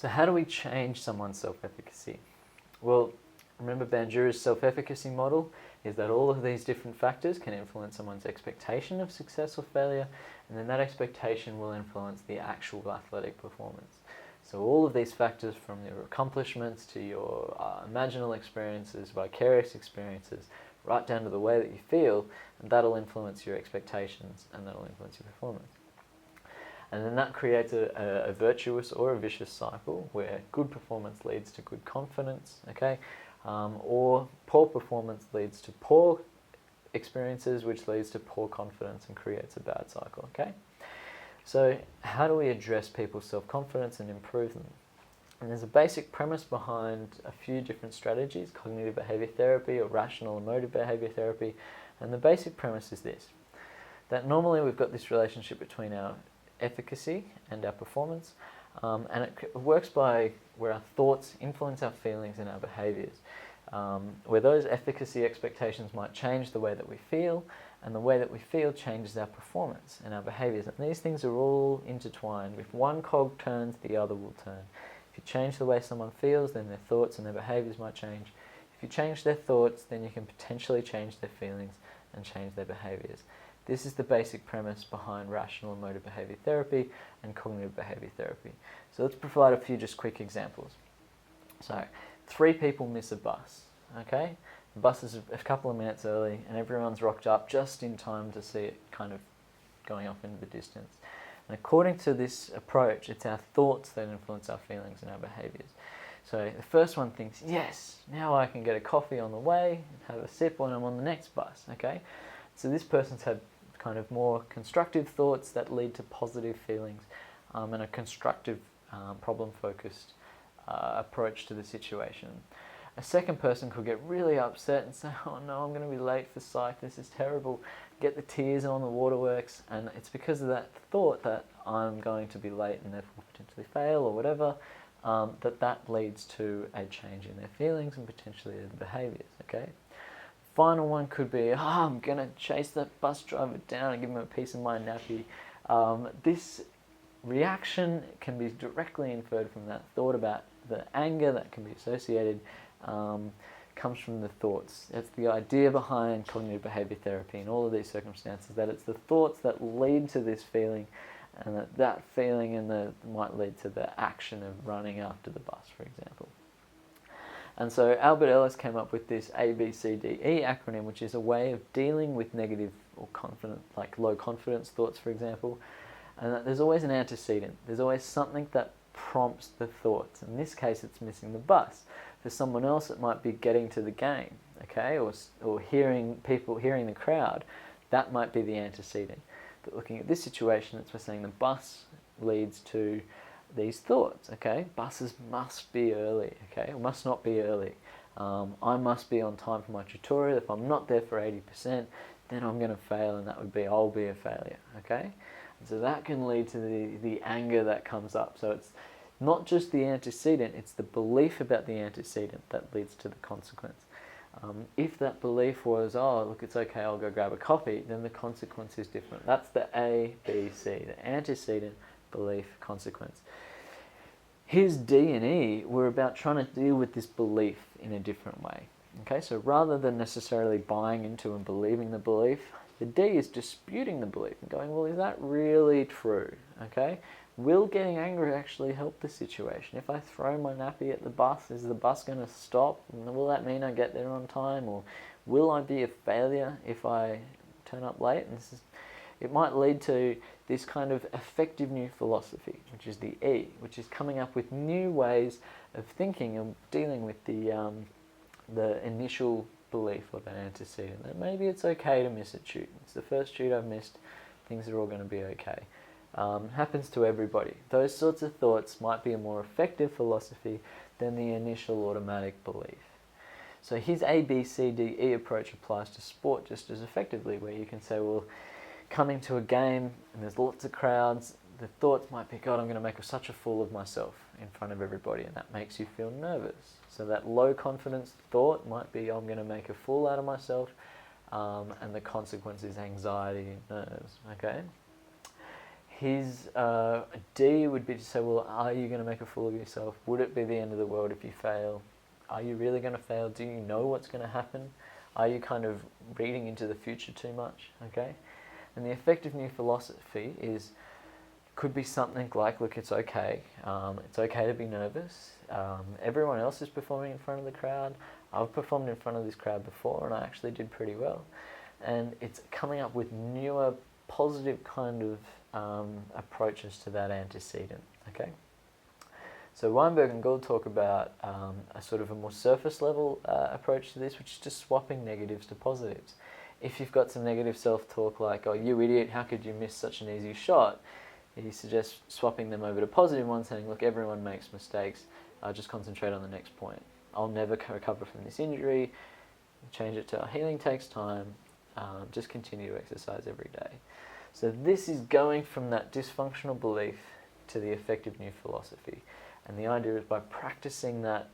So how do we change someone's self-efficacy? Well, remember Bandura's self-efficacy model is that all of these different factors can influence someone's expectation of success or failure, and then that expectation will influence the actual athletic performance. So all of these factors, from your accomplishments to your imaginal experiences, vicarious experiences, right down to the way that you feel, and that'll influence your expectations and that'll influence your performance. And then that creates a virtuous or a vicious cycle where good performance leads to good confidence, okay? Or poor performance leads to poor experiences, which leads to poor confidence and creates a bad cycle, okay? So how do we address people's self-confidence and improve them? And there's a basic premise behind a few different strategies, cognitive behavior therapy or rational emotive behavior therapy. And the basic premise is this, that normally we've got this relationship between our efficacy and our performance, and it works by where our thoughts influence our feelings and our behaviors, where those efficacy expectations might change the way that we feel, and the way that we feel changes our performance and our behaviors. And these things are all intertwined. If one cog turns, the other will turn. If you change the way someone feels, then their thoughts and their behaviors might change. If you change their thoughts, then you can potentially change their feelings and change their behaviors. This is the basic premise behind rational emotive behavior therapy and cognitive behavior therapy. So let's provide a few just quick examples. So 3 people miss a bus, okay? The bus is a couple of minutes early and everyone's rocked up just in time to see it kind of going off into the distance. And according to this approach, it's our thoughts that influence our feelings and our behaviors. So the first one thinks, yes, now I can get a coffee on the way and have a sip when I'm on the next bus, okay? So this person's had kind of more constructive thoughts that lead to positive feelings, and a constructive, problem-focused approach to the situation. A second person could get really upset and say, oh no, I'm going to be late for psych, this is terrible, get the tears on the waterworks, and it's because of that thought that I'm going to be late and therefore potentially fail or whatever, that leads to a change in their feelings and potentially their behaviours, okay? Final one could be, I'm going to chase that bus driver down and give him a piece of my nappy. This reaction can be directly inferred from that thought about the anger that can be associated, comes from the thoughts. It's the idea behind cognitive behavior therapy in all of these circumstances, that it's the thoughts that lead to this feeling, and that feeling might lead to the action of running after the bus, for example. And so Albert Ellis came up with this ABCDE acronym, which is a way of dealing with negative or low confidence thoughts, for example. And that there's always an antecedent. There's always something that prompts the thoughts. In this case, it's missing the bus. For someone else, it might be getting to the game, okay, or hearing the crowd. That might be the antecedent. But looking at this situation, we're saying the bus leads to these thoughts, okay? Buses must be early, okay? Or must not be early. I must be on time for my tutorial. If I'm not there for 80%, then I'm going to fail, and that would be I'll be a failure, okay? And so that can lead to the anger that comes up. So it's not just the antecedent, it's the belief about the antecedent that leads to the consequence. If that belief was, oh, look, it's okay, I'll go grab a coffee, then the consequence is different. That's the A, B, C, the antecedent, belief, consequence. His D and E were about trying to deal with this belief in a different way. Okay, so rather than necessarily buying into and believing the belief, the D is disputing the belief and going, well, is that really true? Okay, will getting angry actually help the situation? If I throw my nappy at the bus, is the bus going to stop? Will that mean I get there on time? Or will I be a failure if I turn up late? And it might lead to this kind of effective new philosophy, which is the E, which is coming up with new ways of thinking and dealing with the initial belief or that antecedent, that maybe it's okay to miss a tube. It's the first tube I've missed, things are all going to be okay. Happens to everybody. Those sorts of thoughts might be a more effective philosophy than the initial automatic belief. So his A, B, C, D, E approach applies to sport just as effectively, where you can say, well, coming to a game and there's lots of crowds, the thoughts might be, God, I'm going to make such a fool of myself in front of everybody, and that makes you feel nervous. So that low confidence thought might be, I'm going to make a fool out of myself, and the consequence is anxiety and nerves, okay? His D would be to say, well, are you going to make a fool of yourself? Would it be the end of the world if you fail? Are you really going to fail? Do you know what's going to happen? Are you kind of reading into the future too much? Okay. And the effective new philosophy could be something like, look, it's okay. It's okay to be nervous. Everyone else is performing in front of the crowd. I've performed in front of this crowd before and I actually did pretty well. And it's coming up with newer, positive kind of approaches to that antecedent. Okay. So Weinberg and Gould talk about a sort of a more surface level approach to this, which is just swapping negatives to positives. If you've got some negative self-talk like, oh, you idiot, how could you miss such an easy shot? He suggests swapping them over to positive ones, saying, look, everyone makes mistakes, just concentrate on the next point. I'll never recover from this injury. Change it to healing takes time, just continue to exercise every day. So this is going from that dysfunctional belief to the effective new philosophy. And the idea is by practicing that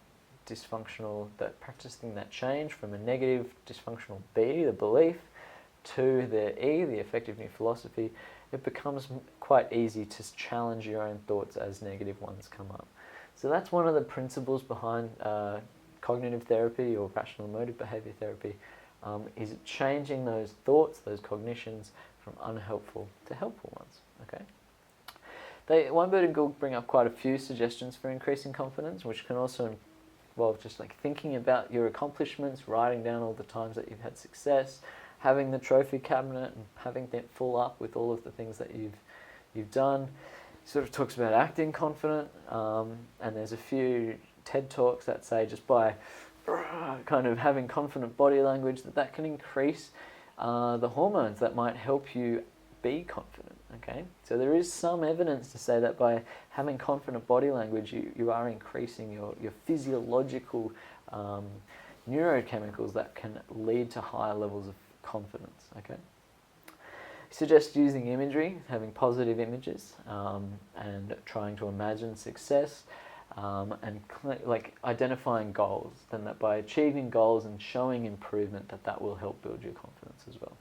practicing that change from a negative dysfunctional B, the belief, to the E, the effective new philosophy, it becomes quite easy to challenge your own thoughts as negative ones come up. So that's one of the principles behind cognitive therapy or rational emotive behaviour therapy, is changing those thoughts, those cognitions, from unhelpful to helpful ones. Okay. Weinberg and Gould bring up quite a few suggestions for increasing confidence, which can also involve just like thinking about your accomplishments, writing down all the times that you've had success, having the trophy cabinet and having that full up with all of the things that you've done. He sort of talks about acting confident, and there's a few TED Talks that say just by kind of having confident body language that can increase the hormones that might help you be confident. Okay, so there is some evidence to say that by having confident body language, you are increasing your physiological neurochemicals that can lead to higher levels of confidence. Okay, he suggests using imagery, having positive images, and trying to imagine success, and like identifying goals. Then that by achieving goals and showing improvement, that will help build your confidence as well.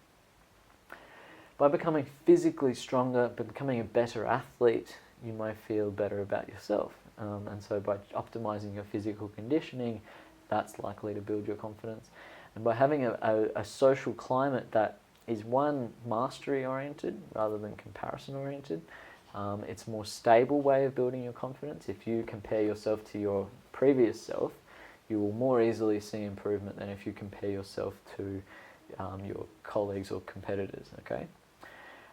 By becoming physically stronger, but becoming a better athlete, you may feel better about yourself. And so by optimizing your physical conditioning, that's likely to build your confidence. And by having a social climate that is one, mastery-oriented rather than comparison-oriented, it's a more stable way of building your confidence. If you compare yourself to your previous self, you will more easily see improvement than if you compare yourself to your colleagues or competitors. Okay.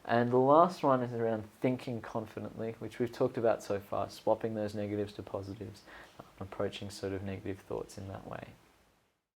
And the last one is around thinking confidently, which we've talked about so far, swapping those negatives to positives, approaching sort of negative thoughts in that way.